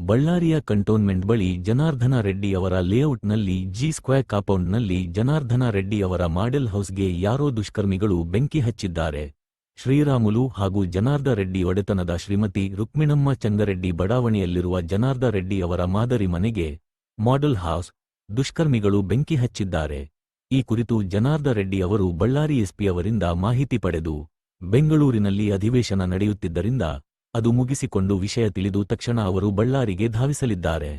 ಬಳ್ಳಾರಿಯ ಕಂಟೋನ್ಮೆಂಟ್ ಬಳಿ ಜನಾರ್ದನ ರೆಡ್ಡಿ ಅವರ ಲೇಔಟ್ನಲ್ಲಿ ಜಿ ಸ್ಕ್ವೇರ್ ಕಾಂಪೌಂಡ್ನಲ್ಲಿ ಜನಾರ್ದನ ರೆಡ್ಡಿ ಅವರ ಮಾಡೆಲ್ ಹೌಸ್ಗೆ ಯಾರೋ ದುಷ್ಕರ್ಮಿಗಳು ಬೆಂಕಿ ಹಚ್ಚಿದ್ದಾರೆ. ಶ್ರೀರಾಮುಲು ಹಾಗೂ ಜನಾರ್ದ ರೆಡ್ಡಿ ಒಡೆತನದ ಶ್ರೀಮತಿ ರುಕ್ಮಿಣಮ್ಮ ಚಂಗರೆಡ್ಡಿ ಬಡಾವಣೆಯಲ್ಲಿರುವ ಜನಾರ್ದ ರೆಡ್ಡಿ ಅವರ ಮಾದರಿ ಮನೆಗೆ ಮಾಡೆಲ್ ಹೌಸ್ ದುಷ್ಕರ್ಮಿಗಳು ಬೆಂಕಿ ಹಚ್ಚಿದ್ದಾರೆ. ಈ ಕುರಿತು ಜನಾರ್ದ ರೆಡ್ಡಿ ಅವರು ಬಳ್ಳಾರಿ ಎಸ್ಪಿ ಅವರಿಂದ ಮಾಹಿತಿ ಪಡೆದು ಬೆಂಗಳೂರಿನಲ್ಲಿ ಅಧಿವೇಶನ ನಡೆಯುತ್ತಿದ್ದರಿಂದ ಅದು ಮುಗಿಸಿಕೊಂಡು ವಿಷಯ ತಿಳಿದು ತಕ್ಷಣ ಅವರು ಬಳ್ಳಾರಿಗೆ ಧಾವಿಸಲಿದ್ದಾರೆ.